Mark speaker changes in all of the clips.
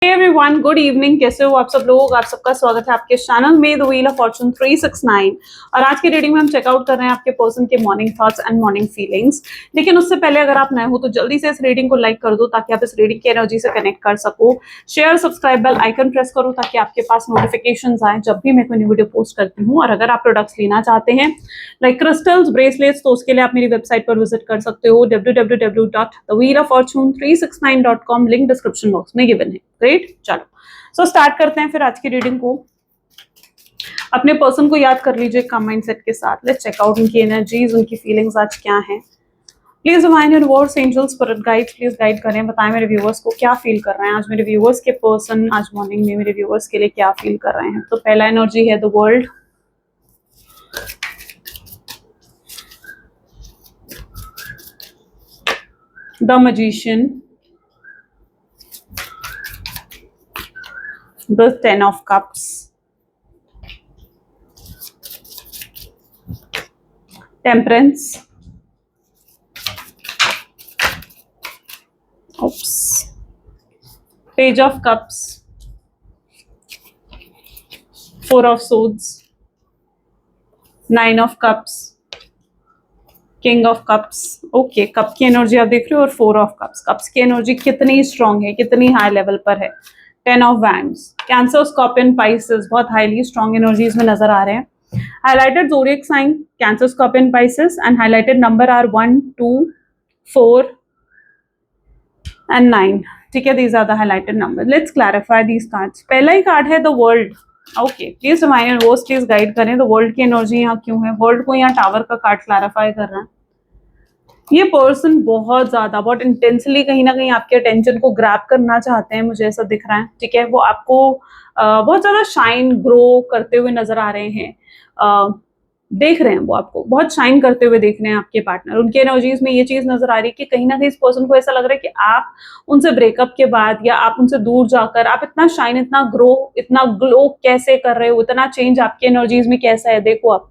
Speaker 1: Everyone, good evening. कैसे हो आप सब लोग? आप सबका स्वागत है आपके चैनल में द व्हील ऑफ फॉर्चून 369। और आज की रीडिंग में हम चेकआउट कर रहे हैं आपके पर्सन के morning thoughts and morning feelings. लेकिन उससे पहले अगर आप नए हो तो जल्दी से इस रीडिंग को लाइक कर दो ताकि आप इस रीडिंग की एनर्जी से कनेक्ट कर सको। Share, subscribe, bell icon press करो ताकि आपके पास नोटिफिकेशन आए जब भी मैं कोई वीडियो पोस्ट करती हूँ। और अगर आप प्रोडक्ट्स लेना चाहते हैं लाइक क्रिस्टल्स, ब्रेसलेट्स, तो उसके लिए आप मेरी वेबसाइट पर विजिट कर सकते हो www.thewheeloffortune369.com। लिंक डिस्क्रिप्शन बॉक्स में गिवन है। ग्रेट, चलो सो स्टार्ट करते हैं फिर आज की रीडिंग को। अपने पर्सन को याद कर लीजिए काम माइंडसेट के साथ। लेट्स चेक आउट उनकी एनर्जीज, उनकी फीलिंग्स आज क्या हैं। Please divine universe, angels, spirit guides please guide करें, बताएं मेरे व्यूअर्स को क्या फील कर रहे हैं आज मेरे व्यूअर्स के पर्सन। आज मॉर्निंग में मेरे व्यूअर्स के लिए क्या फील कर रहे हैं। तो पहला एनर्जी है the world, the magician, the 10 of cups, temperance, page of cups, 4 of swords, 9 of cups, king of cups। Okay, cup की एनर्जी आप देख रहे हो और 4 ऑफ कप्स। कप्स की एनर्जी कितनी स्ट्रांग है, कितनी हाई लेवल पर है। 10 of wands, cancer, scorpion, pisces, बहुत हाईली स्ट्रांग एनर्जीज में नजर आ रहे हैं। Highlighted zodiac sign cancer, scorpion, pisces and highlighted number are 1, 2, 4 and 9। ठीक है, these are the highlighted number. Let's clarify these cards. पहला ही कार्ड है the world. Okay, please divine universe please guide करें द वर्ल्ड की energy यहाँ क्यों है। World को यहाँ टावर का कार्ड क्लैरिफाई कर रहा है। ये पर्सन बहुत ज्यादा, बहुत इंटेंसली कहीं ना कहीं आपके अटेंशन को ग्रैब करना चाहते हैं, मुझे ऐसा दिख रहा है। ठीक है, वो आपको बहुत ज्यादा शाइन ग्रो करते हुए नजर आ रहे हैं। देख रहे हैं, वो आपको बहुत शाइन करते हुए देख रहे हैं आपके पार्टनर। उनके एनर्जीज में ये चीज नजर आ रही है कि कहीं ना कहीं इस पर्सन को ऐसा लग रहा है कि आप उनसे ब्रेकअप के बाद या आप उनसे दूर जाकर आप इतना शाइन, इतना ग्रो, इतना ग्लो कैसे कर रहे हो, इतना चेंज आपके एनर्जीज में कैसा है, देखो आप।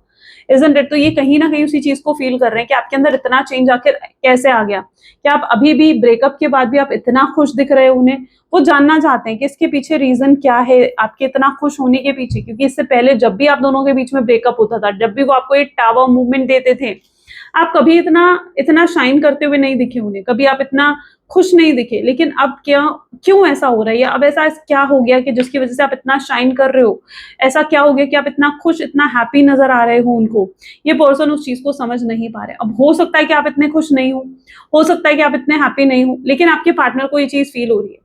Speaker 1: Isn't it? तो ये कहीं ना कहीं उसी चीज को फील कर रहे हैं कि आपके अंदर इतना चेंज आखिर कैसे आ गया। कि आप अभी भी ब्रेकअप के बाद भी आप इतना खुश दिख रहे हो उन्हें। वो जानना चाहते हैं कि इसके पीछे रीजन क्या है, आपके इतना खुश होने के पीछे। क्योंकि इससे पहले जब भी आप दोनों के बीच में ब्रेकअप होता था, जब भी वो आपको एक टावर मूवमेंट देते थे, आप कभी इतना इतना शाइन करते हुए नहीं दिखे उन्हें, कभी आप इतना खुश नहीं दिखे। लेकिन अब क्या, क्यों ऐसा हो रहा है, या अब ऐसा क्या हो गया कि जिसकी वजह से आप इतना शाइन कर रहे हो। ऐसा क्या हो गया कि आप इतना खुश, इतना हैप्पी नजर आ रहे हो उनको। ये पर्सन उस चीज को समझ नहीं पा रहे। अब हो सकता है कि आप इतने खुश नहीं हो सकता है कि आप इतने हैप्पी नहीं हो, लेकिन आपके पार्टनर को ये चीज फील हो रही है।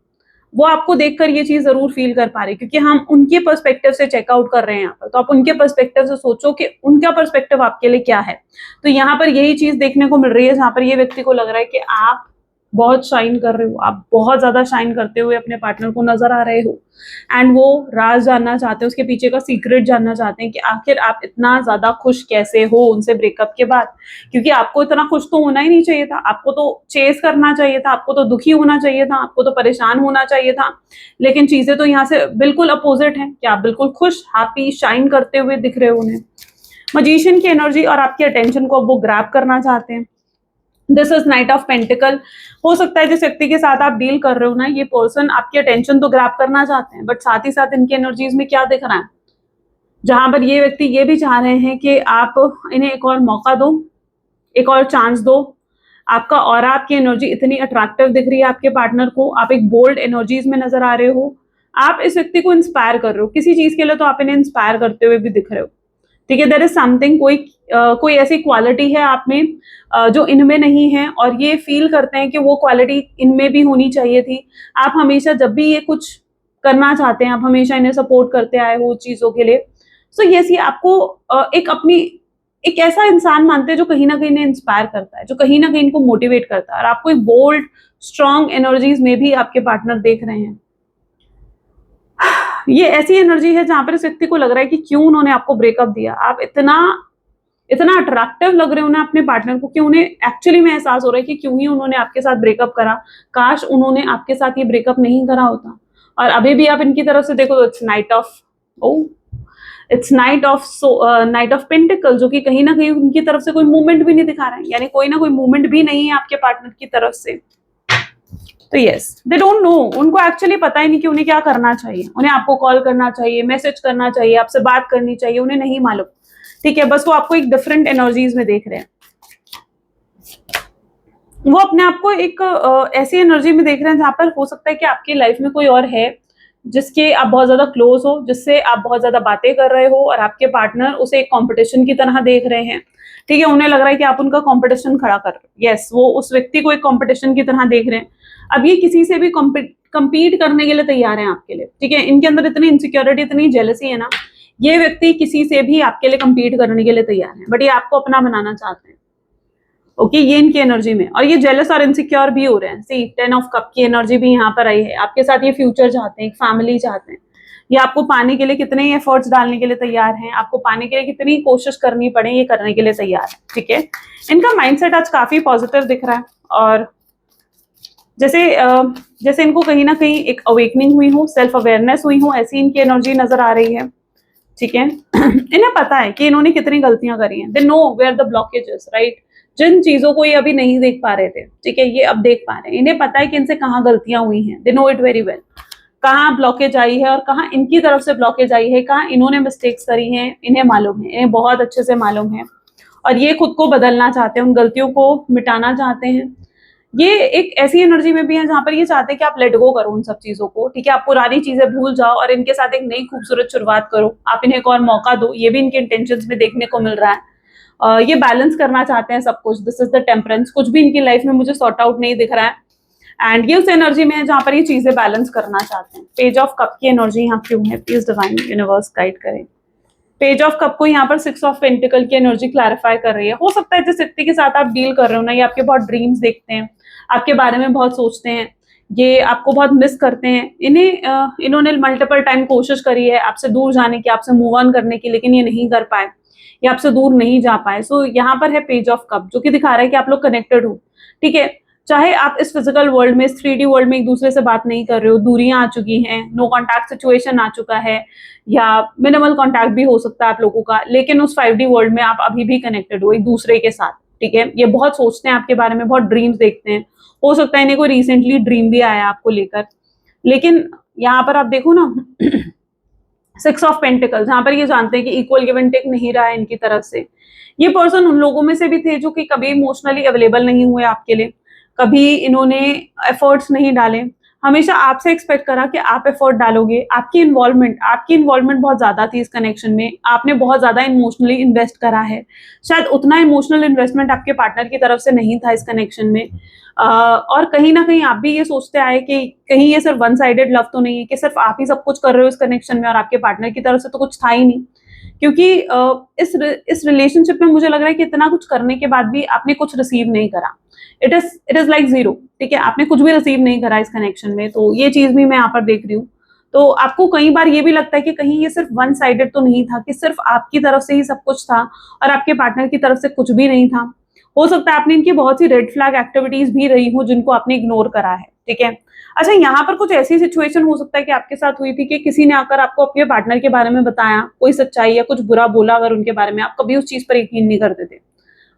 Speaker 1: वो आपको देखकर ये चीज जरूर फील कर पा रहे, क्योंकि हम उनके पर्सपेक्टिव से चेकआउट कर रहे हैं यहाँ पर। तो आप उनके पर्सपेक्टिव से सोचो कि उनका पर्सपेक्टिव आपके लिए क्या है। तो यहाँ पर यही चीज देखने को मिल रही है, जहां पर ये व्यक्ति को लग रहा है कि आप बहुत शाइन कर रहे हो, आप बहुत ज्यादा शाइन करते हुए अपने पार्टनर को नजर आ रहे हो। एंड वो राज जानना चाहते हैं, उसके पीछे का सीक्रेट जानना चाहते हैं कि आखिर आप इतना ज्यादा खुश कैसे हो उनसे ब्रेकअप के बाद। क्योंकि आपको इतना खुश तो होना ही नहीं चाहिए था, आपको तो चेस करना चाहिए था, आपको तो दुखी होना चाहिए था, आपको तो परेशान होना चाहिए था। लेकिन चीजें तो यहाँ से बिल्कुल अपोजिट है कि आप बिल्कुल खुश, हैप्पी, शाइन करते हुए दिख रहे हो उन्हें। मैजिशियन की एनर्जी और आपकी अटेंशन को अब वो ग्रैब करना चाहते हैं। This is night of pentacle. हो सकता है जिस व्यक्ति के साथ आप डील कर रहे हो ना, ये पर्सन आपकी अटेंशन तो ग्रैब करना चाहते हैं, बट साथ ही साथ इनकी एनर्जीज में क्या दिख रहा है, जहां पर ये व्यक्ति ये भी चाह रहे हैं कि आप इन्हें एक और मौका दो, एक और चांस दो। आपका और आपकी एनर्जी इतनी अट्रैक्टिव दिख रही है आपके पार्टनर को। आप एक बोल्ड एनर्जीज में नजर आ रहे हो। आप इस व्यक्ति को इंस्पायर कर रहे हो किसी चीज के लिए, तो आप इन्हें इंस्पायर करते हुए भी दिख रहे हो। ठीक है, देयर इज समथिंग, कोई ऐसी क्वालिटी है आप में जो इनमें नहीं है, और ये फील करते हैं कि वो क्वालिटी इनमें भी होनी चाहिए थी। आप हमेशा जब भी ये कुछ करना चाहते हैं, आप हमेशा इन्हें सपोर्ट करते आए हो चीजों के लिए। सो यस, ये आपको एक ऐसा इंसान मानते हैं जो कहीं ना कहीं इन्हें इंस्पायर करता है, जो कहीं ना कहीं इनको मोटिवेट करता है। और आपको एक बोल्ड, स्ट्रॉन्ग एनर्जीज में भी आपके पार्टनर देख रहे हैं। ये ऐसी एनर्जी है जहां पर इस व्यक्ति को लग रहा है कि क्यों उन्होंने आपको ब्रेकअप दिया। आप इतना इतना अट्रैक्टिव लग रहे हो ना अपने पार्टनर को कि उन्हें एक्चुअली में एहसास हो रहा है कि क्यों ही उन्होंने आपके साथ ब्रेकअप करा। काश उन्होंने आपके साथ ये ब्रेकअप नहीं करा होता। और अभी भी आप इनकी तरफ से देखो, इट्स नाइट ऑफ पेंटिकल, जो कि कहीं ना कहीं उनकी तरफ से कोई मूवमेंट भी नहीं दिखा रहा है, यानी कोई ना कोई मूवमेंट भी नहीं है आपके पार्टनर की तरफ से। तो यस, दे डोंट नो, उनको एक्चुअली पता ही नहीं कि उन्हें क्या करना चाहिए। उन्हें आपको कॉल करना चाहिए, मैसेज करना चाहिए, आपसे बात करनी चाहिए, उन्हें नहीं मालूम। ठीक है, बस वो आपको एक डिफरेंट एनर्जीज में देख रहे हैं। वो अपने आप को एक ऐसी एनर्जी में देख रहे हैं जहां पर हो सकता है कि आपकी लाइफ में कोई और है जिसके आप बहुत ज्यादा क्लोज हो, जिससे आप बहुत ज्यादा बातें कर रहे हो, और आपके पार्टनर उसे एक कंपटीशन की तरह देख रहे हैं। ठीक है, उन्हें लग रहा है कि आप उनका कंपटीशन खड़ा कर रहे हो। यस, वो उस व्यक्ति को एक कंपटीशन की तरह देख रहे हैं। अब ये किसी से भी compete करने के लिए तैयार है आपके लिए। ठीक है, इनके अंदर इतनी इनसिक्योरिटी, इतनी जेलसी है ना, ये व्यक्ति किसी से भी आपके लिए compete करने के लिए तैयार है, बट ये आपको अपना बनाना चाहते हैं। ओके, ये इनकी एनर्जी में, और ये जेलस और इनसिक्योर भी हो रहे हैं। सी 10 ऑफ कप की एनर्जी भी यहाँ पर आई है। आपके साथ ये फ्यूचर चाहते हैं, एक फैमिली चाहते हैं। ये आपको पाने के लिए कितने एफर्ट्स डालने के लिए तैयार हैं, आपको पाने के लिए कितनी कोशिश करनी पड़े, ये करने के लिए तैयार है। ठीक है, इनका माइंडसेट आज काफी पॉजिटिव दिख रहा है, और जैसे इनको कहीं ना कहीं एक अवेकनिंग हुई हो, सेल्फ अवेयरनेस हुई हो, ऐसी इनकी एनर्जी नजर आ रही है। ठीक है, इन्हें पता है कि इन्होंने कितनी गलतियां करी हैं। They know where the blockages, right. जिन चीजों को ये अभी नहीं देख पा रहे थे, ठीक है, ये अब देख पा रहे हैं। इन्हें पता है कि इनसे कहाँ गलतियां हुई हैं। They no it very well, कहाँ ब्लॉकेज आई है और कहाँ इनकी तरफ से ब्लॉकेज आई है, कहाँ इन्होंने मिस्टेक्स करी हैं, इन्हें मालूम है, इन्हें बहुत अच्छे से मालूम है। और ये खुद को बदलना चाहते हैं, उन गलतियों को मिटाना चाहते हैं। ये एक ऐसी एनर्जी में भी है जहां पर ये चाहते हैं कि आप लेट गो करो उन सब चीजों को। ठीक है, आप पुरानी चीजें भूल जाओ और इनके साथ एक नई खूबसूरत शुरुआत करो। आप इन्हें एक और मौका दो, ये भी इनके इंटेंशंस में देखने को मिल रहा है। ये बैलेंस करना चाहते हैं सब कुछ। This is the temperance. कुछ भी इनकी लाइफ में मुझे सॉर्ट आउट नहीं दिख रहा है, एंड ये उस एनर्जी में है जहां पर ये चीजें बैलेंस करना चाहते हैं। पेज ऑफ कप की एनर्जी यहाँ क्यों है? प्लीज डिवाइन यूनिवर्स गाइड करें। पेज ऑफ कप को यहाँ पर 6 ऑफ पेंटिकल की एनर्जी क्लैरिफाई कर रही है। हो सकता है जिस व्यक्ति के साथ आप डील कर रहे हो ना, ये आपके बहुत ड्रीम्स देखते हैं, आपके बारे में बहुत सोचते हैं, ये आपको बहुत मिस करते हैं। इन्होंने मल्टीपल टाइम कोशिश करी है आपसे दूर जाने की, आपसे मूव ऑन करने की, लेकिन ये नहीं कर पाए, ये आपसे दूर नहीं जा पाए। सो यहाँ पर है पेज ऑफ कप, जो कि दिखा रहा है कि आप लोग कनेक्टेड हो। ठीक है, चाहे आप इस फिजिकल वर्ल्ड में, इस 3D वर्ल्ड में एक दूसरे से बात नहीं कर रहे हो, दूरियां आ चुकी हैं, नो कॉन्टैक्ट सिचुएशन आ चुका है, या मिनिमल कॉन्टैक्ट भी हो सकता है आप लोगों का, लेकिन उस 5D वर्ल्ड में आप अभी भी कनेक्टेड हो एक दूसरे के साथ। ठीक है, ये बहुत सोचते हैं आपके बारे में, बहुत ड्रीम्स देखते हैं। हो सकता है इन्हें कोई रिसेंटली ड्रीम भी आया आपको लेकर, लेकिन यहाँ पर आप देखो ना 6 ऑफ पेंटिकल, जहां पर ये जानते हैं कि इक्वल गिव एंड टेक नहीं रहा है इनकी तरफ से। ये पर्सन उन लोगों में से भी थे जो कि कभी इमोशनली अवेलेबल नहीं हुए आपके लिए, कभी इन्होंने एफर्ट्स नहीं डाले, हमेशा आपसे एक्सपेक्ट करा कि आप एफर्ट डालोगे। आपकी इन्वॉल्वमेंट बहुत ज्यादा थी इस कनेक्शन में, आपने बहुत ज्यादा इमोशनली इन्वेस्ट करा है। शायद उतना इमोशनल इन्वेस्टमेंट आपके पार्टनर की तरफ से नहीं था इस कनेक्शन में। और कहीं ना कहीं आप भी ये सोचते आए कि कहीं ये सिर्फ वन साइडेड लव तो नहीं है, कि सिर्फ आप ही सब कुछ कर रहे हो इस कनेक्शन में और आपके पार्टनर की तरफ से तो कुछ था ही नहीं। क्योंकि इस रिलेशनशिप में मुझे लग रहा है कि इतना कुछ करने के बाद भी आपने कुछ रिसीव नहीं करा। It is like zero. ठीक है, आपने कुछ भी रिसीव नहीं करा इस कनेक्शन में, तो ये चीज भी मैं यहाँ पर देख रही हूँ। तो आपको कई बार ये भी लगता है कि कहीं ये सिर्फ वन साइडेड तो नहीं था, कि सिर्फ आपकी तरफ से ही सब कुछ था और आपके पार्टनर की तरफ से कुछ भी नहीं था। हो सकता है आपने इनकी बहुत सी रेड फ्लैग एक्टिविटीज भी रही हो जिनको आपने इग्नोर करा है। ठीक है, अच्छा, यहाँ पर कुछ ऐसी सिचुएशन हो सकता है कि आपके साथ हुई थी कि किसी ने आकर आपको अपने पार्टनर के बारे में बताया, कोई सच्चाई या कुछ बुरा बोला अगर उनके बारे में, आप कभी उस चीज पर यकीन नहीं करते थे।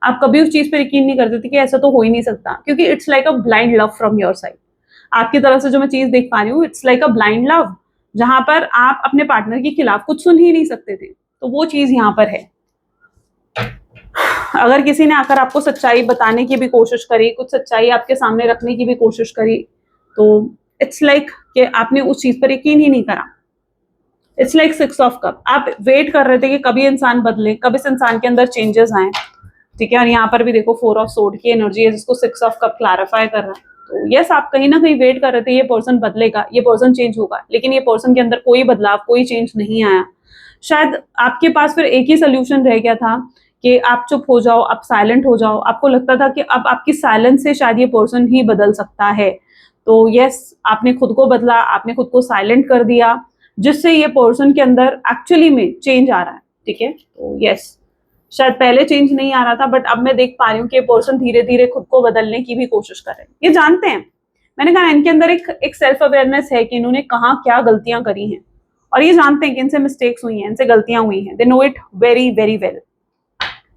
Speaker 1: आप कभी उस चीज पर यकीन नहीं करते थे कि ऐसा तो हो ही नहीं सकता, क्योंकि it's like a blind love from your side. आपकी तरफ से जो मैं चीज देख पा रही हूँ, it's like a blind love, जहां पर आप अपने पार्टनर के खिलाफ कुछ सुन ही नहीं सकते थे। तो वो चीज यहाँ पर है। अगर किसी ने आकर आपको सच्चाई बताने की भी कोशिश करी, कुछ सच्चाई आपके सामने रखने की भी कोशिश करी, तो इट्स लाइक कि आपने उस चीज पर यकीन ही नहीं करा। इट्स लाइक 6 ऑफ कप, आप वेट कर रहे थे कि कभी इंसान बदले, कभी इस इंसान के अंदर चेंजेस आए। ठीक है, और यहाँ पर भी देखो 4 ऑफ सोर्ड की एनर्जी है, जिसको 6 ऑफ कप क्लैरिफाई कर रहा है। तो यस, आप कहीं ना कहीं वेट कर रहे थे ये पर्सन बदलेगा, ये पर्सन चेंज होगा, लेकिन ये पर्सन के अंदर कोई बदलाव, कोई चेंज नहीं आया। शायद आपके पास फिर एक ही सोल्यूशन रह गया था कि आप चुप हो जाओ, आप साइलेंट हो जाओ। आपको लगता था कि अब आपकी साइलेंस से शायद ये पर्सन ही बदल सकता है। तो यस, आपने खुद को बदला, आपने खुद को साइलेंट कर दिया, जिससे ये पर्सन के अंदर एक्चुअली में चेंज आ रहा है। ठीक है, तो यस, शायद पहले चेंज नहीं आ रहा था, बट अब मैं देख पा रही हूँ कि ये पर्सन धीरे धीरे खुद को बदलने की भी कोशिश कर रहे हैं। ये जानते हैं, मैंने कहा इनके अंदर एक सेल्फ अवेयरनेस है कि इन्होंने कहाँ क्या गलतियां करी हैं, और ये जानते हैं कि इनसे मिस्टेक्स हुई हैं, इनसे गलतियां हुई हैं। They no it very very well.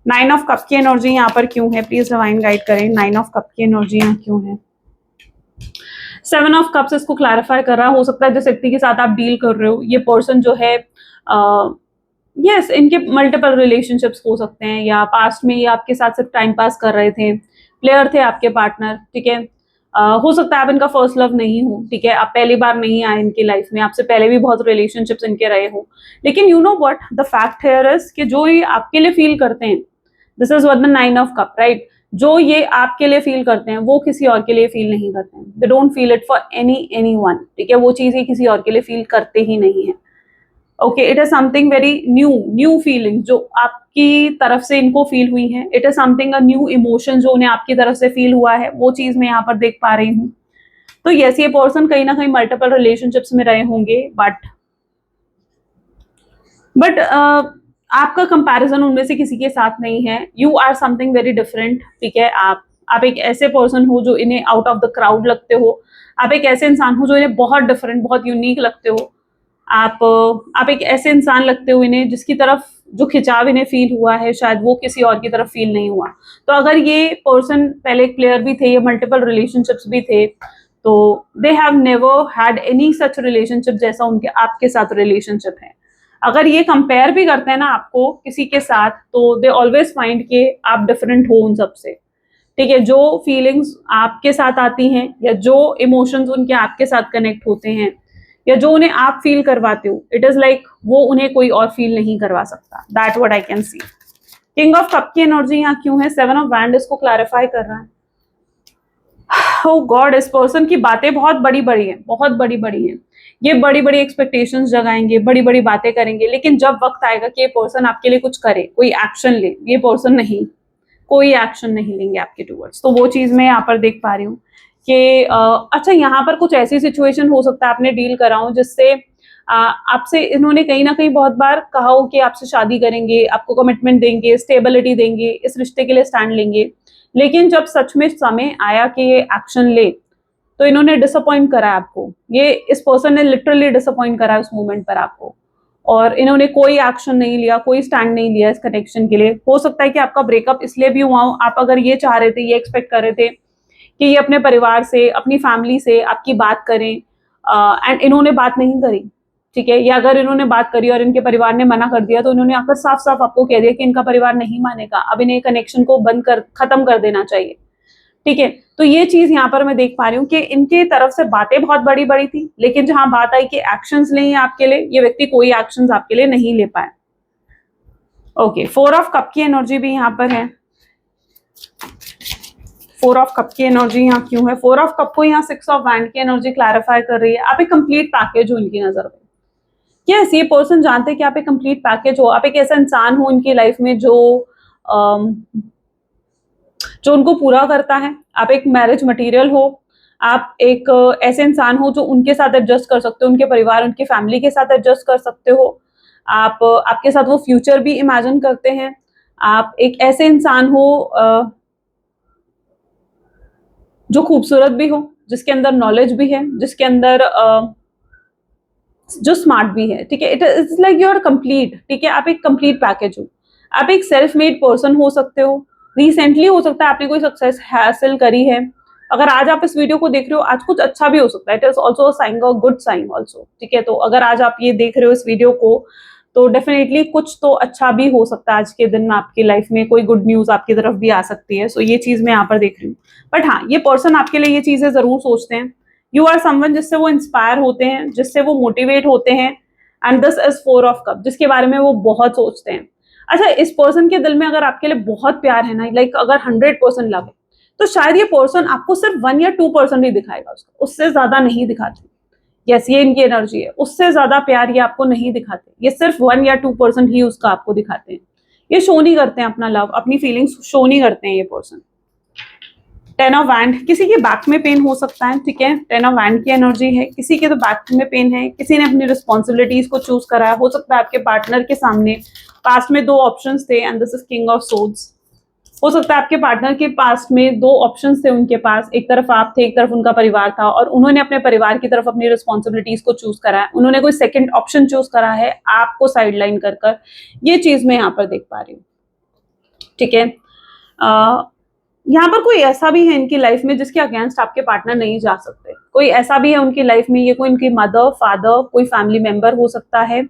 Speaker 1: 9 of cup की एनर्जी यहाँ पर क्यों है? प्लीज डिवाइन गाइड करें, 9 ऑफ कप की एनर्जी यहाँ क्यों है? सेवन ऑफ कप्स इसको क्लैरिफाई कर रहा है। हो सकता है जिस व्यक्ति के साथ आप डील कर रहे हो, ये पर्सन जो है यस इनके मल्टीपल रिलेशनशिप्स हो सकते हैं, या पास्ट में ये आपके साथ सिर्फ टाइम पास कर रहे थे, प्लेयर थे आपके पार्टनर, ठीक है। हो सकता है आप इनका फर्स्ट लव नहीं हो, ठीक है, आप पहली बार नहीं आए इनकी लाइफ में, आपसे पहले भी बहुत रिलेशनशिप्स इनके रहे हो, लेकिन you know what the fact here is कि जो ये आपके लिए फील करते हैं, this is what the nine of cup, right, जो ये आपके लिए फील करते हैं वो किसी और के लिए फील नहीं करते हैं। They don't feel it for any one, ठीक है, वो चीज ये किसी और के लिए फील करते ही नहीं है। Okay, it is something very new feeling जो आपकी तरफ से इनको फील हुई है, it is something a new emotion जो उन्हें आपकी तरफ से फील हुआ है, वो चीज मैं यहाँ पर देख पा रही हूँ। तो यस, ये पर्सन कहीं ना कहीं मल्टीपल रिलेशनशिप्स में रहे होंगे, बट आपका कंपैरिजन उनमें से किसी के साथ नहीं है। You are something very different, ठीक है। आप एक ऐसे पर्सन हो जो इन्हें आउट ऑफ द क्राउड लगते हो, आप एक ऐसे इंसान हो जो इन्हें बहुत डिफरेंट, बहुत यूनिक लगते हो। आप एक ऐसे इंसान लगते हो इन्हें जिसकी तरफ जो खिंचाव इन्हें फील हुआ है शायद वो किसी और की तरफ फील नहीं हुआ। तो अगर ये पर्सन पहले एक प्लेयर भी थे, ये मल्टीपल रिलेशनशिप्स भी थे, तो they have never had any such relationship जैसा उनके आपके साथ रिलेशनशिप है। अगर ये कंपेयर भी करते हैं ना आपको किसी के साथ, तो दे ऑलवेज फाइंड कि आप डिफरेंट हो उन सबसे, ठीक है। जो फीलिंग्स आपके साथ आती हैं या जो इमोशंस उनके आपके साथ कनेक्ट होते हैं या जो उन्हें आप फील करवाते हो, इट इज लाइक वो उन्हें कोई और फील नहीं करवा सकता। That what I can see. King of cup की एनर्जी यहाँ क्यों है? सेवन ऑफ वैंड इसको क्लैरिफाई कर रहा है। ओह गॉड, इस पर्सन की बातें बहुत बड़ी बड़ी हैं, बहुत बड़ी बड़ी हैं। ये बड़ी बड़ी एक्सपेक्टेशंस जगाएंगे, बड़ी बड़ी बातें करेंगे, लेकिन जब वक्त आएगा कि ये पर्सन आपके लिए कुछ करे, कोई एक्शन ले, ये पर्सन नहीं, कोई एक्शन नहीं लेंगे आपके टूवर्ड्स। तो वो चीज मैं यहाँ पर देख पा रही हूँ कि अच्छा, यहाँ पर कुछ ऐसी सिचुएशन हो सकता है आपने डील करा हो जिससे आपसे इन्होंने कहीं ना कहीं बहुत बार कहा हो कि आपसे शादी करेंगे, आपको कमिटमेंट देंगे, स्टेबिलिटी देंगे, इस रिश्ते के लिए स्टैंड लेंगे, लेकिन जब सच में समय आया कि ये एक्शन ले, तो इन्होंने डिसअपॉइंट करा आपको। ये इस पर्सन ने लिटरली डिसअपॉइंट करा उस मोमेंट पर आपको, और इन्होंने कोई एक्शन नहीं लिया, कोई स्टैंड नहीं लिया इस कनेक्शन के लिए। हो सकता है कि आपका ब्रेकअप इसलिए भी हुआ हो, आप अगर ये चाह रहे थे, ये एक्सपेक्ट कर रहे थे कि ये अपने परिवार से, अपनी फैमिली से आपकी बात करें, एंड इन्होंने बात नहीं करी, ठीक है। या अगर इन्होंने बात करी और इनके परिवार ने मना कर दिया, तो इन्होंने आकर साफ साफ आपको कह दिया कि इनका परिवार नहीं मानेगा, अब इन्हें कनेक्शन को खत्म कर देना चाहिए, ठीक है। तो ये चीज यहाँ पर मैं देख पा रही हूँ कि इनके तरफ से बातें बहुत बड़ी बड़ी थी, लेकिन जहां बात आई कि एक्शंस लें आपके लिए, ये व्यक्ति कोई एक्शंस आपके लिए नहीं ले पाए। ओके, फोर ऑफ कप की एनर्जी भी यहाँ पर है। फोर ऑफ कप की एनर्जी यहाँ क्यों है? फोर ऑफ कप को यहाँ सिक्स ऑफ वैंड की एनर्जी क्लैरिफाई कर रही है। आप एक कंप्लीट पैकेज हो इनकी नजर में। यस, ये पर्सन जानते हैं कि आप एक कंप्लीट पैकेज हो, आप एक ऐसा इंसान हो इनकी लाइफ में जो उनको पूरा करता है। आप एक मैरिज मटेरियल हो, आप एक ऐसे इंसान हो जो उनके साथ एडजस्ट कर सकते हो, उनके परिवार, उनकी फैमिली के साथ एडजस्ट कर सकते हो। आपके साथ वो फ्यूचर भी इमेजिन करते हैं। आप एक ऐसे इंसान हो जो खूबसूरत भी हो, जिसके अंदर नॉलेज भी है, जिसके अंदर जो स्मार्ट भी है, ठीक है। It is like you are complete, ठीक है। आप एक कंप्लीट पैकेज हो। आप एक सेल्फ मेड पर्सन हो सकते हो। रिसेंटली हो सकता है आपने कोई सक्सेस हासिल करी है। अगर आज आप इस वीडियो को देख रहे हो, आज कुछ अच्छा भी हो सकता है। It is also a sign, a good sign also, ठीक है। तो अगर आज आप ये देख रहे हो इस वीडियो को, तो डेफिनेटली कुछ तो अच्छा भी हो सकता है। आज के दिन में आपकी लाइफ में कोई गुड न्यूज आपकी तरफ भी आ सकती है। सो ये चीज मैं यहाँ पर देख रही हूँ। बट हाँ, ये पर्सन आपके लिए ये चीजें जरूर सोचते हैं। यू आर समवन जिससे वो इंस्पायर होते हैं, जिससे वो मोटिवेट होते हैं, and this is four of cup, जिसके बारे में वो बहुत सोचते हैं। अच्छा, इस पर्सन के दिल में अगर आपके लिए बहुत प्यार है ना, लाइक अगर 100% लव है, तो शायद ये पर्सन आपको सिर्फ 1 या 2% ही दिखाएगा, उसका उससे ज्यादा नहीं दिखाते। यस, ये इनकी एनर्जी है। उससे ज्यादा प्यार ये आपको नहीं दिखाते, ये सिर्फ 1 या 2% ही उसका आपको दिखाते हैं। ये शो नहीं करते हैं अपना लव, अपनी फीलिंग्स शो नहीं करते हैं ये पर्सन। 10 ऑफ वैंड, किसी के बैक में पेन हो सकता है, ठीक है। 10 ऑफ वैंड की एनर्जी है, किसी के तो बैक में पेन है, किसी ने अपनी रिस्पॉन्सिबिलिटीज को चूज करा है। हो सकता है आपके पार्टनर के सामने पास्ट में 2 ऑप्शंस थे, and this is king of swords. हो सकता है आपके पार्टनर के पास में 2 ऑप्शंस थे उनके पास, एक तरफ आप थे, एक तरफ उनका परिवार था, और उन्होंने अपने परिवार की तरफ अपनी रिस्पॉन्सिबिलिटीज को चूज करा है। उन्होंने कोई सेकंड ऑप्शन चूज करा है आपको साइडलाइन कर कर। ये चीज मैं यहाँ पर देख पा रही हूँ, ठीक है। यहाँ पर कोई ऐसा भी है इनकी लाइफ में जिसके अगेंस्ट आपके पार्टनर नहीं जा सकते। कोई ऐसा भी है उनकी लाइफ में, ये कोई उनकी मदर, फादर, कोई फैमिली मेंबर हो सकता है,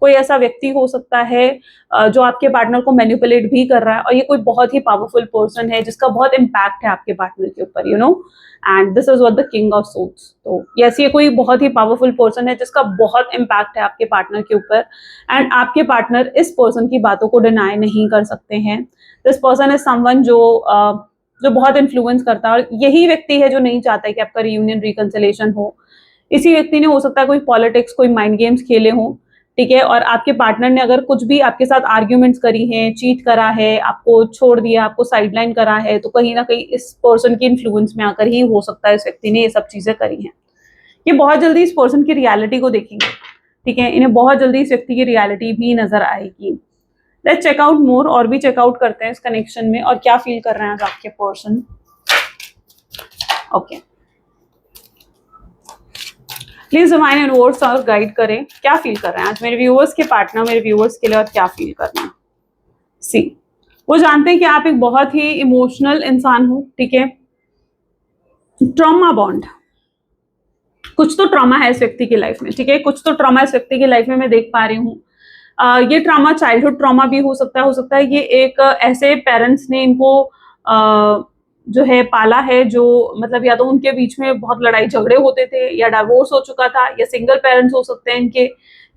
Speaker 1: कोई ऐसा व्यक्ति हो सकता है जो आपके पार्टनर को मैनिपुलेट भी कर रहा है, और ये कोई बहुत ही पावरफुल पर्सन है जिसका बहुत इम्पैक्ट है आपके पार्टनर के ऊपर, you know, and this is what the king of swords. तो यस, ये कोई बहुत ही पावरफुल पर्सन है जिसका बहुत इम्पैक्ट है आपके पार्टनर के ऊपर, एंड आपके पार्टनर इस पर्सन की बातों को डिनाई नहीं कर सकते हैं। दिस पर्सन इज समवन जो बहुत इन्फ्लुएंस करता है, और यही व्यक्ति है जो नहीं चाहता है कि आपका रियूनियन रिकंसिलेशन हो। इसी व्यक्ति ने हो सकता है कोई पॉलिटिक्स, कोई माइंड गेम्स खेले हों, ठीक है, और आपके पार्टनर ने अगर कुछ भी आपके साथ आर्ग्यूमेंट्स करी हैं, चीट करा है, आपको छोड़ दिया, आपको साइडलाइन करा है, तो कहीं ना कहीं इस पर्सन की इन्फ्लुएंस में आकर ही हो सकता है इस व्यक्ति ने ये सब चीजें करी हैं। ये बहुत जल्दी इस पर्सन की रियलिटी को देखेंगे, ठीक है, इन्हें बहुत जल्दी इस व्यक्ति की रियलिटी भी नजर आएगी। लेट्स चेक आउट मोर, और भी चेकआउट करते हैं इस कनेक्शन में और क्या फील कर रहे हैं आज आपके person. Okay, please divine universe और गाइड करें, क्या फील कर रहे हैं आज मेरे व्यूअर्स के पार्टनर, मेरे व्यूअर्स के लिए, और क्या फील कर रहे हैं। सी, वो जानते हैं कि आप एक बहुत ही इमोशनल इंसान हो, ठीक है, ट्रॉमा बॉन्ड, कुछ तो ट्रॉमा है इस व्यक्ति की लाइफ में, ठीक है, कुछ तो ट्रॉमा इस व्यक्ति की लाइफ में मैं देख पा रही हूँ। ये ट्रॉमा चाइल्डहुड ट्रॉमा भी हो सकता है ये एक ऐसे पेरेंट्स ने इनको जो है पाला है, जो मतलब या तो उनके बीच में बहुत लड़ाई झगड़े होते थे, या डाइवोर्स हो चुका था, या सिंगल पेरेंट्स हो सकते हैं इनके,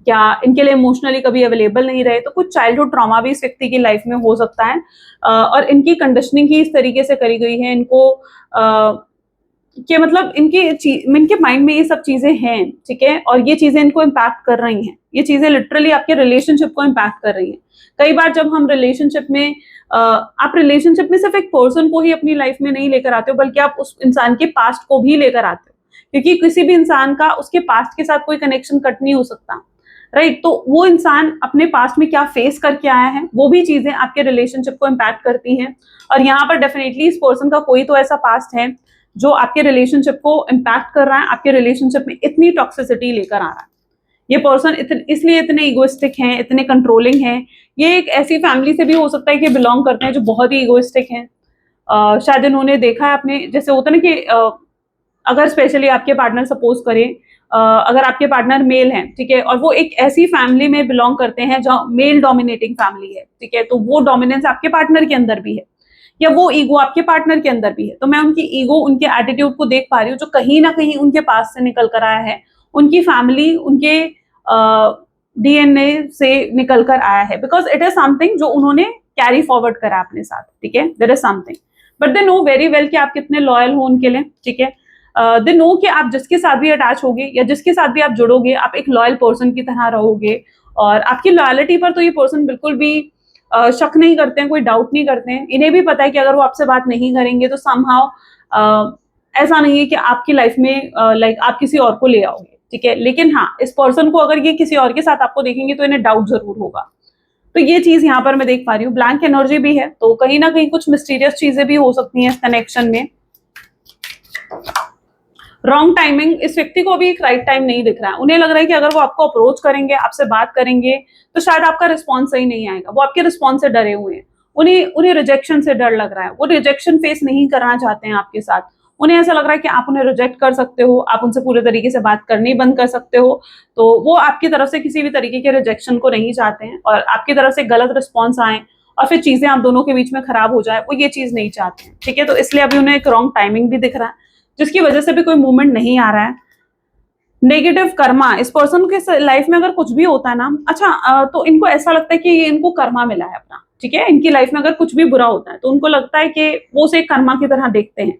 Speaker 1: या इनके लिए इमोशनली कभी अवेलेबल नहीं रहे, तो कुछ चाइल्डहुड ट्रॉमा भी इस व्यक्ति की लाइफ में हो सकता है। और इनकी कंडीशनिंग ही इस तरीके से करी गई है इनको कि मतलब इनके माइंड में ये सब चीजें हैं, ठीक है, और ये चीजें इनको इम्पैक्ट कर रही हैं, ये चीजें लिटरली आपके रिलेशनशिप को इम्पैक्ट कर रही हैं। कई बार जब हम रिलेशनशिप में आप रिलेशनशिप में सिर्फ एक पर्सन को ही अपनी लाइफ में नहीं लेकर आते हो, बल्कि आप उस इंसान के पास्ट को भी लेकर आते हो, क्योंकि किसी भी इंसान का उसके पास्ट के साथ कोई कनेक्शन कट नहीं हो सकता, राइट। तो वो इंसान अपने पास्ट में क्या फेस करके आया है, वो भी चीजें आपके रिलेशनशिप को इम्पैक्ट करती हैं। और यहाँ पर डेफिनेटली इस पर्सन का कोई तो ऐसा पास्ट है जो आपके रिलेशनशिप को इम्पैक्ट कर रहा है, आपके रिलेशनशिप में इतनी टॉक्सिसिटी लेकर आ रहा है। ये पर्सन इसलिए इतने इगोइस्टिक हैं, इतने कंट्रोलिंग हैं। ये एक ऐसी फैमिली से भी हो सकता है कि बिलोंग करते हैं जो बहुत ही इगोइस्टिक हैं। शायद इन्होंने देखा है अपने, जैसे होता है ना कि अगर स्पेशली आपके पार्टनर सपोज करें, अगर आपके पार्टनर मेल हैं, ठीक है, और वो एक ऐसी फैमिली में बिलोंग करते हैं जहाँ मेल डोमिनेटिंग फैमिली है, ठीक है, तो वो डोमिनेंस आपके पार्टनर के अंदर भी है, या वो ईगो आपके पार्टनर के अंदर भी है। तो मैं उनकी ईगो, उनके एटीट्यूड को देख पा रही हूँ, जो कहीं ना कहीं उनके पास से निकल कर आया है, उनकी फैमिली, उनके डीएनए से निकल कर आया है, बिकॉज इट इज समथिंग जो उन्होंने कैरी फॉरवर्ड करा अपने साथ, ठीक है, there is something, but they know very well कि आप कितने लॉयल हो उनके लिए, ठीक है। दे नो कि आप जिसके साथ भी अटैच होगे या जिसके साथ भी आप जुड़ोगे, आप एक लॉयल पर्सन की तरह रहोगे, और आपकी लॉयलिटी पर तो ये पर्सन बिल्कुल भी शक नहीं करते हैं, कोई डाउट नहीं करते हैं। इन्हें भी पता है कि अगर वो आपसे बात नहीं करेंगे तो समहाउ ऐसा नहीं है कि आपकी लाइफ में लाइक आप किसी और को ले आओगे, ठीक है, लेकिन हाँ, इस पर्सन को अगर ये किसी और के साथ आपको देखेंगे तो इन्हें डाउट जरूर होगा। तो ये चीज यहाँ पर मैं देख पा रही हूँ। ब्लैंक एनर्जी भी है, तो कहीं ना कहीं कुछ मिस्टीरियस चीजें भी हो सकती हैं इस कनेक्शन में। रॉन्ग टाइमिंग, इस व्यक्ति को अभी एक राइट टाइम नहीं दिख रहा है। उन्हें लग रहा है कि अगर वो आपको अप्रोच करेंगे, आपसे बात करेंगे, तो शायद आपका रिस्पॉन्स सही नहीं आएगा। वो आपके रिस्पॉन्स से डरे हुए हैं, उन्हें रिजेक्शन से डर लग रहा है, वो रिजेक्शन फेस नहीं करना चाहते हैं आपके साथ। उन्हें ऐसा लग रहा है कि आप उन्हें रिजेक्ट कर सकते हो, आप उनसे पूरे तरीके से बात करनी बंद कर सकते हो, तो वो आपकी तरफ से किसी भी तरीके के रिजेक्शन को नहीं चाहते हैं, और आपकी तरफ से गलत रिस्पॉन्स आए और फिर चीजें आप दोनों के बीच में खराब हो जाए, वो ये चीज नहीं चाहते हैं, ठीक है। तो इसलिए अभी उन्हें एक रॉन्ग टाइमिंग भी दिख रहा है, जिसकी वजह से भी कोई मूवमेंट नहीं आ रहा है। नेगेटिव कर्मा, इस पर्सन के लाइफ में अगर कुछ भी होता है ना, अच्छा, तो इनको ऐसा लगता है कि ये इनको कर्मा मिला है अपना, ठीक है। इनकी लाइफ में अगर कुछ भी बुरा होता है तो उनको लगता है कि वो उसे कर्मा की तरह देखते हैं।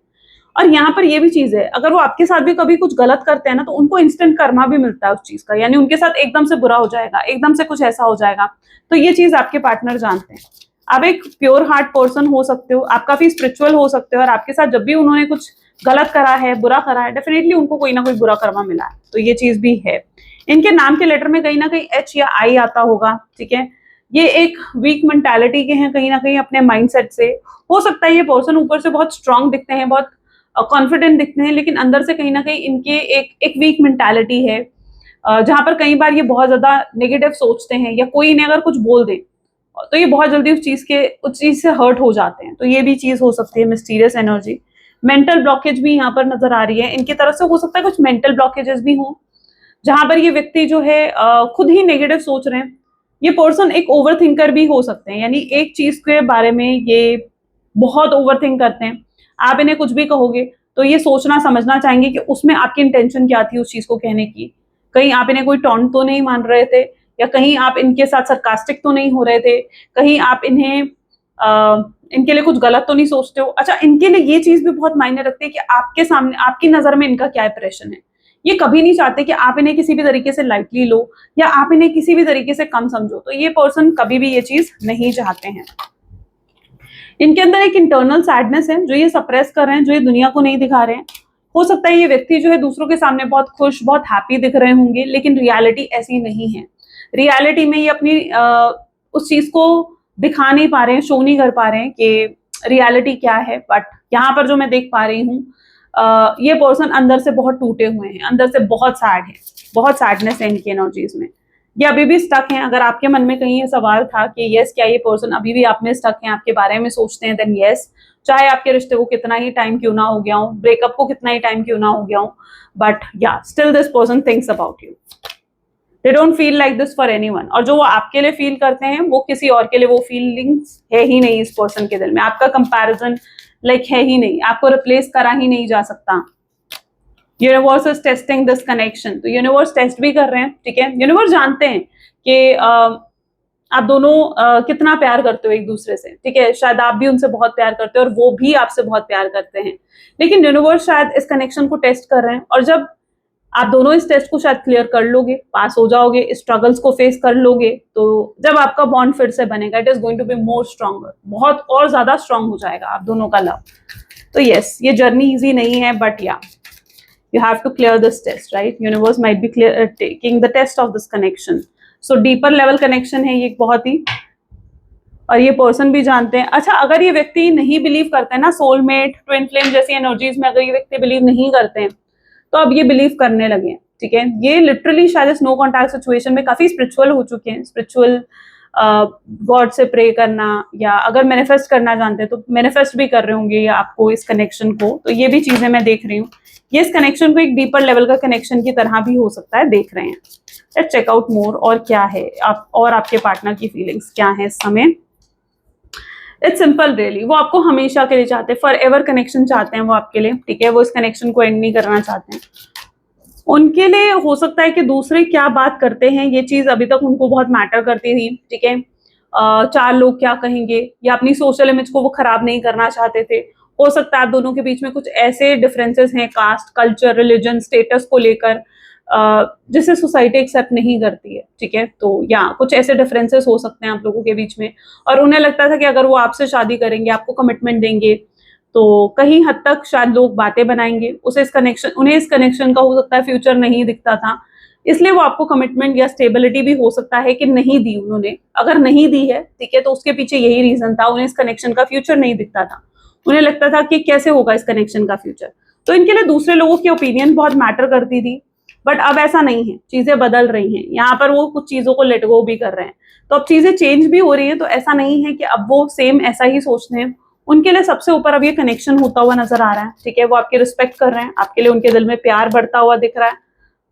Speaker 1: और यहाँ पर ये भी चीज है, अगर वो आपके साथ भी कभी कुछ गलत करते हैं ना, तो उनको इंस्टेंट कर्मा भी मिलता है उस चीज का, यानी उनके साथ एकदम से बुरा हो जाएगा, एकदम से कुछ ऐसा हो जाएगा। तो ये चीज आपके पार्टनर जानते हैं। आप एक प्योर हार्ट पर्सन हो सकते हो, आप काफी स्पिरिचुअल हो सकते हो, और आपके साथ जब भी उन्होंने कुछ गलत करा है, बुरा करा है, डेफिनेटली उनको कोई ना कोई बुरा कर्मा मिला है। तो ये चीज भी है। इनके नाम के लेटर में कहीं ना कहीं एच या आई आता होगा, ठीक है। ये एक वीक मेंटालिटी के हैं कहीं ना कहीं अपने माइंडसेट से। हो सकता है ये पर्सन ऊपर से बहुत स्ट्रांग दिखते हैं, बहुत कॉन्फिडेंट दिखते हैं, लेकिन अंदर से कहीं ना कहीं इनके एक वीक मेंटालिटी है, जहां पर कई बार ये बहुत ज्यादा नेगेटिव सोचते हैं, या कोई इन्हें अगर कुछ बोल दे तो ये बहुत जल्दी उस चीज से हर्ट हो जाते हैं। तो ये भी चीज हो सकती है मिस्टीरियस एनर्जी। मेंटल ब्लॉकेज भी यहाँ पर नजर आ रही है, इनकी तरफ से हो सकता है कुछ मेंटल ब्लॉकेजेस भी हों, जहां पर ये व्यक्ति जो है खुद ही नेगेटिव सोच रहे हैं। ये पर्सन एक ओवर थिंकर भी हो सकते हैं, यानी एक चीज के बारे में ये बहुत ओवर थिंक करते हैं। आप इन्हें कुछ भी कहोगे तो ये सोचना समझना चाहेंगे कि उसमें आपकी इंटेंशन क्या थी उस चीज को कहने की। कहीं आप इन्हें कोई टॉन्ट तो नहीं मान रहे थे, या कहीं आप इनके साथ सरकास्टिक तो नहीं हो रहे थे, कहीं आप इन्हें इनके लिए कुछ गलत तो नहीं सोचते हो। अच्छा, इनके लिए ये चीज भी बहुत मायने रखती है कि आपके सामने, आपकी नजर में इनका क्या इंप्रेशन है। ये कभी नहीं चाहते कि आप इन्हें किसी भी तरीके से लाइटली लो या आप इन्हें किसी भी तरीके से कम समझो, तो ये पर्सन कभी भी ये चीज नहीं चाहते हैं। इनके अंदर एक इंटरनल सैडनेस है जो ये सप्रेस कर रहे हैं, जो ये दुनिया को नहीं दिखा रहे हैं। हो सकता है ये व्यक्ति जो है दूसरों के सामने बहुत खुश, बहुत हैप्पी दिख रहे होंगे, लेकिन रियलिटी ऐसी नहीं है। रियलिटी में ये अपनी उस चीज को दिखा नहीं पा रहे हैं, शो नहीं कर पा रहे हैं कि रियलिटी क्या है। बट यहाँ पर जो मैं देख पा रही हूँ, ये पर्सन अंदर से बहुत टूटे हुए हैं, अंदर से बहुत सैड है, बहुत सैडनेस है इनकी एनर्जीज में। ये अभी भी स्टक हैं। अगर आपके मन में कहीं ये सवाल था कि यस, क्या ये पर्सन अभी भी आप में स्टक हैं, आपके बारे में सोचते हैं, देन यस। चाहे आपके रिश्ते को कितना ही टाइम क्यों ना हो गया हो, ब्रेकअप को कितना ही टाइम क्यों ना हो गया हो, बट या still this person thinks about you. They don't feel like this for anyone. और जो वो आपके लिए फील करते हैं वो किसी और के लिए वो फीलिंग्स है ही नहीं इस पर्सन के दिल में। आपका कंपैरिजन लाइक है ही नहीं, आपको रिप्लेस करा ही नहीं जा सकता। Universe is testing this connection, तो यूनिवर्स टेस्ट भी कर रहे हैं, ठीक है। यूनिवर्स जानते हैं कि आप दोनों कितना प्यार करते हो एक दूसरे से, ठीक है। शायद आप भी उनसे बहुत प्यार करते हो और वो भी आपसे बहुत प्यार करते हैं, लेकिन यूनिवर्स शायद इस कनेक्शन को टेस्ट कर रहे हैं। और जब आप दोनों इस टेस्ट को शायद क्लियर कर लोगे, पास हो जाओगे, स्ट्रगल्स को फेस कर लोगे, तो जब आपका बॉन्ड फिर से बनेगा, it is going to be more stronger, बहुत और ज्यादा स्ट्रांग हो जाएगा आप दोनों का लव। तो यस, ये जर्नी इजी नहीं है, बट या you have to clear this test, right? Universe might be taking the test of this connection. So deeper level connection है ये बहुत ही, और ये पर्सन भी जानते हैं। अच्छा, अगर ये व्यक्ति नहीं बिलीव करते हैं ना सोलमेट, ट्विन फ्लेम जैसी एनर्जीज में, अगर ये व्यक्ति बिलीव नहीं करते हैं, तो अब ये बिलीव करने लगे हैं, ठीक है। ये लिटरली शायद इस नो कॉन्टैक्ट सिचुएशन में काफी स्पिरिचुअल हो चुके हैं। स्पिरिचुअल गॉड से प्रे करना, या अगर मैनिफेस्ट करना जानते हैं तो मैनिफेस्ट भी कर रहे होंगे या आपको इस कनेक्शन को। तो ये भी चीजें मैं देख रही हूँ, ये इस कनेक्शन को एक डीपर लेवल का कनेक्शन की तरह भी हो सकता है, देख रहे हैं। लेट्स चेक आउट मोर, और क्या है आप और आपके पार्टनर की फीलिंग्स क्या है इस समय। इट्स सिंपल रियली, वो आपको हमेशा के लिए चाहते हैं, फॉर एवर कनेक्शन चाहते हैं वो आपके लिए, ठीक है। वो इस कनेक्शन को एंड नहीं करना चाहते हैं। उनके लिए हो सकता है कि दूसरे क्या बात करते हैं ये चीज अभी तक उनको बहुत मैटर करती थी, ठीक है। चार लोग क्या कहेंगे, या अपनी सोशल इमेज को वो खराब नहीं करना चाहते थे। हो सकता है आप दोनों के बीच में कुछ ऐसे डिफरेंसेस हैं, कास्ट, कल्चर, रिलीजन, स्टेटस को लेकर, जिसे सोसाइटी एक्सेप्ट नहीं करती है, ठीक है। तो या कुछ ऐसे डिफरेंसेस हो सकते हैं आप लोगों के बीच में, और उन्हें लगता था कि अगर वो आपसे शादी करेंगे, आपको कमिटमेंट देंगे, तो कहीं हद तक शायद लोग बातें बनाएंगे। उसे इस कनेक्शन उन्हें इस कनेक्शन का हो सकता है फ्यूचर नहीं दिखता था, इसलिए वो आपको कमिटमेंट या स्टेबिलिटी भी हो सकता है कि नहीं दी उन्होंने। अगर नहीं दी है, ठीक है, तो उसके पीछे यही रीजन था, उन्हें इस कनेक्शन का फ्यूचर नहीं दिखता था। उन्हें लगता था कि कैसे होगा इस कनेक्शन का फ्यूचर। तो इनके लिए दूसरे लोगों की ओपिनियन बहुत मैटर करती थी, बट अब ऐसा नहीं है, चीजें बदल रही हैं। यहाँ पर वो कुछ चीजों को लेट गो भी कर रहे हैं, तो अब चीजें चेंज भी हो रही हैं। तो ऐसा नहीं है कि अब वो सेम ऐसा ही सोचते हैं। उनके लिए सबसे ऊपर अब ये कनेक्शन होता हुआ नजर आ रहा है, ठीक है। वो आपकी रिस्पेक्ट कर रहे हैं, आपके लिए उनके दिल में प्यार बढ़ता हुआ दिख रहा है।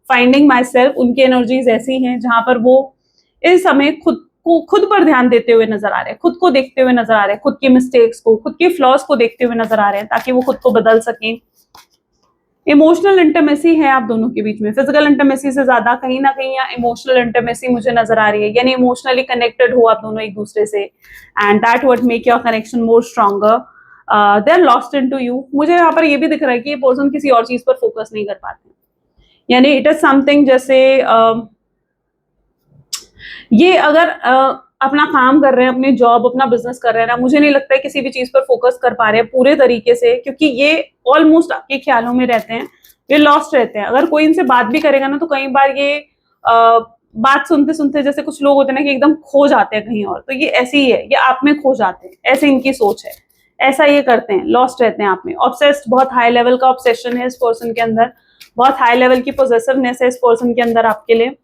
Speaker 1: फाइंडिंग माई सेल्फ, उनकी एनर्जीज ऐसी हैं जहां पर वो इस समय खुद पर ध्यान देते हुए नजर आ रहे हैं, खुद को देखते हुए नजर आ रहे हैं, खुद की मिस्टेक्स को, खुद के फ्लॉज को देखते हुए नजर आ रहे हैं, ताकि वो खुद को बदल सकें। इमोशनल इंटीमेसी है आप दोनों के बीच में, फिजिकल इंटीमेसी से ज्यादा कहीं ना कहीं यहाँ इमोशनल इंटीमेसी मुझे नजर आ रही है, यानी इमोशनली कनेक्टेड हो आप दोनों एक दूसरे से, and that would make your connection more stronger. They are lost into you. मुझे यहाँ पर ये भी दिख रहा है कि ये पर्सन किसी और चीज पर फोकस नहीं कर पाते, यानी इट इज समथिंग जैसे ये अगर अपना काम कर रहे हैं, अपनी जॉब, अपना बिजनेस कर रहे हैं ना, मुझे नहीं लगता है किसी भी चीज पर फोकस कर पा रहे हैं पूरे तरीके से, क्योंकि ये ऑलमोस्ट आपके ख्यालों में रहते हैं, ये लॉस्ट रहते हैं। अगर कोई इनसे बात भी करेगा ना, तो कई बार ये बात सुनते सुनते, जैसे कुछ लोग होते हैं ना कि एकदम खो जाते हैं कहीं और, तो ये ऐसे ही है, ये आप में खो जाते हैं, ऐसे इनकी सोच है, ऐसा ये करते हैं, लॉस्ट रहते हैं आप में। ऑब्सेस्ड, बहुत हाई लेवल का ऑब्सेशन है इस पर्सन के अंदर, बहुत हाई लेवल की पोजेसिवनेस है इस पर्सन के अंदर आपके लिए।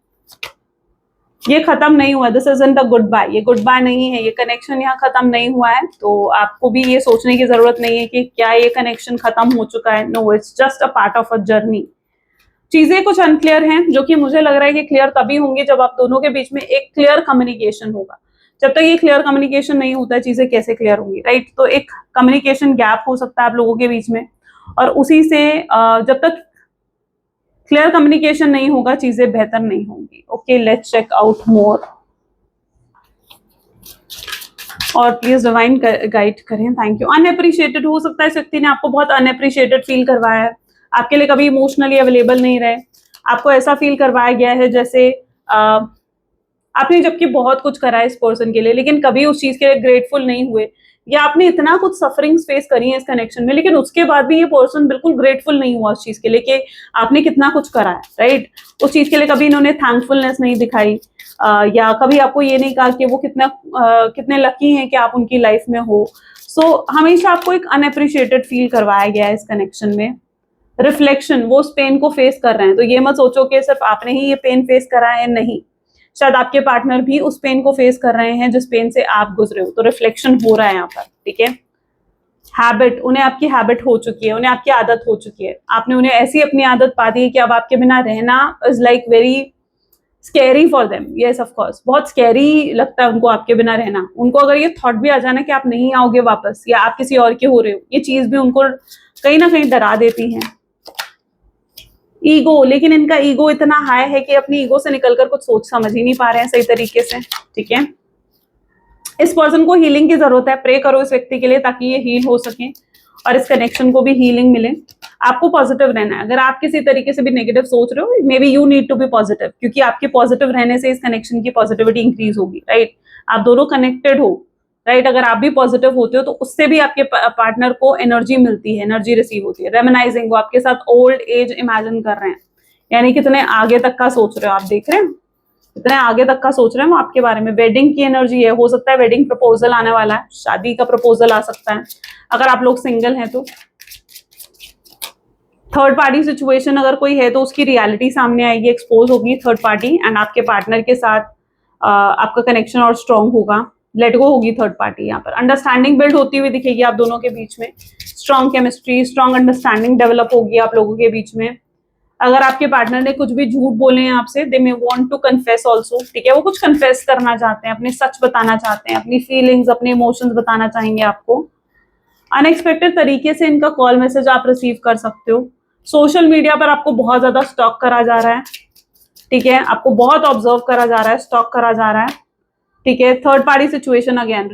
Speaker 1: ये खत्म नहीं हुआ, this isn't a goodbye, ये गुड बाय नहीं है, ये कनेक्शन यहाँ खत्म नहीं हुआ है। तो आपको भी ये सोचने की जरूरत नहीं है कि क्या ये कनेक्शन खत्म हो चुका है। No, it's just a part of a journey. चीजें कुछ अनक्लियर हैं, जो कि मुझे लग रहा है कि क्लियर तभी होंगी जब आप दोनों के बीच में एक क्लियर कम्युनिकेशन होगा। जब तक ये क्लियर कम्युनिकेशन नहीं होता है, चीजें कैसे क्लियर होंगी, राइट? तो एक कम्युनिकेशन गैप हो सकता है आप लोगों के बीच में, और उसी से जब तक क्लियर कम्युनिकेशन नहीं होगा, चीजें बेहतर नहीं होंगी। Okay, let's check out more, और प्लीज डिवाइन गाइड करें। Thank you. अनएप्रिशिएटेड हो सकता है इस व्यक्ति ने आपको बहुत अनएप्रिशिएटेड फील करवाया है, आपके लिए कभी इमोशनली अवेलेबल नहीं रहे, आपको ऐसा फील करवाया गया है जैसे आपने जबकि बहुत कुछ करा है इस पर्सन के लिए, लेकिन कभी उस चीज के लिए ग्रेटफुल नहीं हुए, या आपने इतना कुछ सफरिंग्स फेस करी है इस कनेक्शन में, लेकिन उसके बाद भी ये पर्सन बिल्कुल ग्रेटफुल नहीं हुआ उस चीज के लिए कि आपने कितना कुछ करा है, राइट? उस चीज के लिए कभी इन्होंने थैंकफुलनेस नहीं दिखाई, या कभी आपको ये नहीं कहा कि वो कितने लकी हैं कि आप उनकी लाइफ में हो। सो हमेशा आपको एक अनएप्रिशिएटेड फील करवाया गया है इस कनेक्शन में। रिफ्लेक्शन, वो उस पेन को फेस कर रहे हैं, तो ये मत सोचो कि सिर्फ आपने ही ये पेन फेस करा है, नहीं, शायद आपके पार्टनर भी उस पेन को फेस कर रहे हैं जिस पेन से आप गुजरे हो। तो रिफ्लेक्शन हो रहा है यहाँ पर, ठीक है? हैबिट, उन्हें आपकी हैबिट हो चुकी है, उन्हें आपकी आदत हो चुकी है, आपने उन्हें ऐसी अपनी आदत पा दी है कि अब आपके बिना रहना is like very scary for them. Yes of course, बहुत स्कैरी लगता है उनको आपके बिना रहना। उनको अगर ये थॉट भी आ जाना कि आप नहीं आओगे वापस, या आप किसी और के हो रहे हो, ये चीज भी उनको कहीं ना कहीं डरा देती है। ईगो, लेकिन इनका ईगो इतना हाई है कि अपनी ईगो से निकलकर कुछ सोच समझ ही नहीं पा रहे हैं सही तरीके से, ठीक है? इस पर्सन को हीलिंग की जरूरत है, प्रे करो इस व्यक्ति के लिए ताकि ये हील हो सके और इस कनेक्शन को भी हीलिंग मिले। आपको पॉजिटिव रहना है। अगर आप किसी तरीके से भी नेगेटिव सोच रहे हो, maybe you need to be positive, क्योंकि आपके पॉजिटिव रहने से इस कनेक्शन की पॉजिटिविटी इंक्रीज होगी, राइट? आप दोनों कनेक्टेड हो, राइट? अगर आप भी पॉजिटिव होते हो तो उससे भी आपके पार्टनर को एनर्जी मिलती है, एनर्जी रिसीव होती है। रेमनाइजिंग, वो आपके साथ ओल्ड एज इमेजिन कर रहे हैं, यानी कितने आगे तक का सोच रहे हो आप, देख रहे हैं इतने आगे तक का सोच रहे हैं वो आपके बारे में। वेडिंग की एनर्जी है, हो सकता है वेडिंग प्रपोजल आने वाला है, शादी का प्रपोजल आ सकता है अगर आप लोग सिंगल हैं तो। थर्ड पार्टी सिचुएशन अगर कोई है तो उसकी रियलिटी सामने आएगी, एक्सपोज होगी थर्ड पार्टी, एंड आपके पार्टनर के साथ आपका कनेक्शन और स्ट्रांग होगा। लेट गो होगी थर्ड पार्टी, यहाँ पर अंडरस्टैंडिंग बिल्ड होती हुई दिखेगी आप दोनों के बीच में। Strong chemistry, strong understanding develop होगी आप लोगों के बीच में। अगर आपके पार्टनर ने कुछ भी झूठ बोले हैं आपसे, they may want to confess also, ठीक है? वो कुछ कन्फेस करना चाहते हैं, अपने सच बताना चाहते हैं, अपनी फीलिंग्स, अपने इमोशंस बताना चाहेंगे आपको। अनएक्सपेक्टेड तरीके से इनका कॉल मैसेज आप रिसीव कर सकते हो। सोशल मीडिया पर आपको बहुत ज्यादा स्टॉक करा जा रहा है, ठीक है? आपको बहुत ऑब्जर्व करा जा रहा है, स्टॉक करा जा रहा है, ठीक है? Third party situation again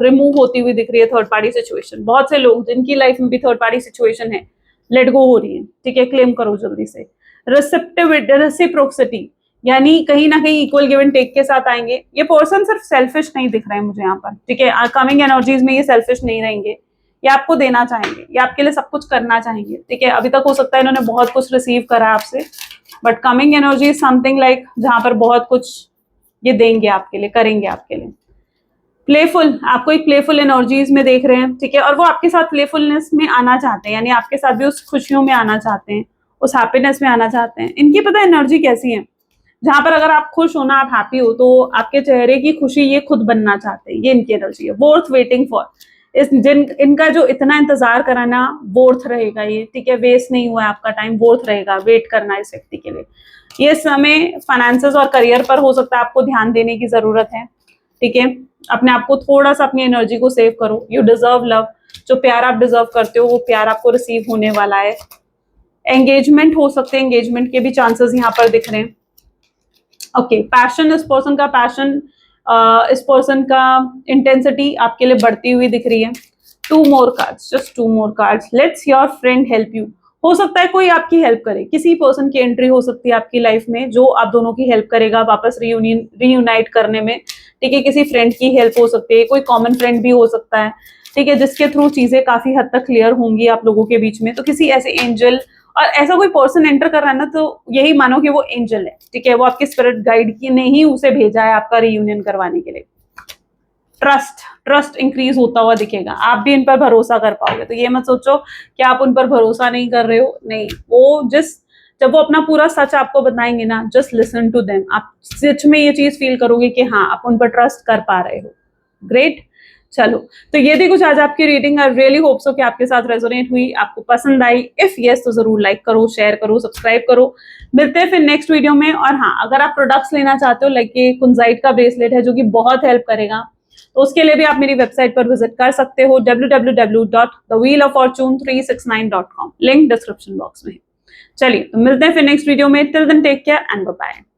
Speaker 1: remove होती हुई दिख रही है। थर्ड पार्टी सिचुएशन, बहुत से लोग जिनकी लाइफ में भी थर्ड पार्टी सिचुएशन है, लेट गो हो रही है, ठीक है? क्लेम करो जल्दी से। रिसेप्टिविटी, रेसिप्रोसिटी, यानी कहीं ना कहीं इक्वल गिव एंड टेक के साथ आएंगे। ये पर्सन सिर्फ सेल्फिश नहीं दिख रहे हैं मुझे यहाँ पर, ठीक है? कमिंग एनर्जीज में ये सेल्फिश नहीं रहेंगे, ये आपको देना चाहेंगे, ये आपके लिए सब कुछ करना चाहेंगे, ठीक है? अभी तक हो सकता है इन्होंने बहुत कुछ रिसीव करा आपसे, but coming energy is something like जहां पर बहुत कुछ ये देंगे आपके लिए, करेंगे आपके लिए। प्लेफुल, आपको एक प्लेफुल एनर्जीज में देख रहे हैं, ठीक है? और वो आपके साथ प्लेफुलनेस में आना चाहते हैं, यानी आपके साथ भी उस खुशियों में आना चाहते हैं, उस हैप्पीनेस में आना चाहते हैं। इनकी पता है एनर्जी कैसी है, जहां पर अगर आप खुश हो ना, आप हैप्पी हो, तो आपके चेहरे की खुशी ये खुद बनना चाहते हैं। ये इनकी एनर्जी है, वर्थ वेटिंग फॉर। इनका जो इतना इंतजार कराना वर्थ रहेगा ये, ठीक है? वेस्ट नहीं हुआ है आपका टाइम, वर्थ रहेगा वेट करना इस व्यक्ति के लिए। ये समय फाइनेंसेस और करियर पर हो सकता है आपको ध्यान देने की जरूरत है, ठीक है? अपने आप को थोड़ा सा, अपनी एनर्जी को सेव करो। यू डिजर्व लव, जो प्यार आप डिजर्व करते हो वो प्यार आपको रिसीव होने वाला है। एंगेजमेंट हो सकते हैं, एंगेजमेंट के भी चांसेस यहाँ पर दिख रहे हैं। ओके, पैशन, इस पर्सन का पैशन, इस पर्सन का इंटेंसिटी आपके लिए बढ़ती हुई दिख रही है। 2 more cards, just 2 more cards. Let's your friend help you. हो सकता है कोई आपकी हेल्प करे, किसी पर्सन की एंट्री हो सकती है आपकी लाइफ में जो आप दोनों की हेल्प करेगा वापस रीयूनाइट करने में, ठीक है? किसी फ्रेंड की हेल्प हो सकती है, कोई कॉमन फ्रेंड भी हो सकता है, ठीक है? जिसके थ्रू चीजें काफी हद तक क्लियर होंगी आप लोगों के बीच में। तो किसी ऐसे एंजल, और ऐसा कोई पर्सन एंटर कर रहा है ना, तो यही मानो कि वो एंजल है, ठीक है? वो आपके स्पिरिट गाइड की ने ही उसे भेजा है आपका रीयूनियन करवाने के लिए। ट्रस्ट इंक्रीज होता हुआ दिखेगा, आप भी इन पर भरोसा कर पाओगे। तो ये मत सोचो कि आप उन पर भरोसा नहीं कर रहे हो, नहीं, वो जिस जब वो अपना पूरा सच आपको बताएंगे ना, जस्ट लिसन टू देम, आप सच में ये चीज फील करोगे कि हाँ आप उन पर ट्रस्ट कर पा रहे हो। ग्रेट। चलो, तो ये थी कुछ आज आपकी reading. I really hope so कि आपके साथ रेजोनेट हुई, आपको पसंद आई। इफ यस तो जरूर लाइक करो, शेयर करो, सब्सक्राइब करो। मिलते हैं फिर नेक्स्ट वीडियो में। और हाँ, अगर आप प्रोडक्ट्स लेना चाहते हो, लाइक ये कुंजाइट का ब्रेसलेट है जो कि बहुत हेल्प करेगा, तो उसके लिए भी आप मेरी वेबसाइट पर विजिट कर सकते हो www.thewheeloffortune369.com। लिंक डिस्क्रिप्शन बॉक्स में है। चलिए, तो मिलते हैं फिर नेक्स्ट वीडियो में। Till then take care and bye bye.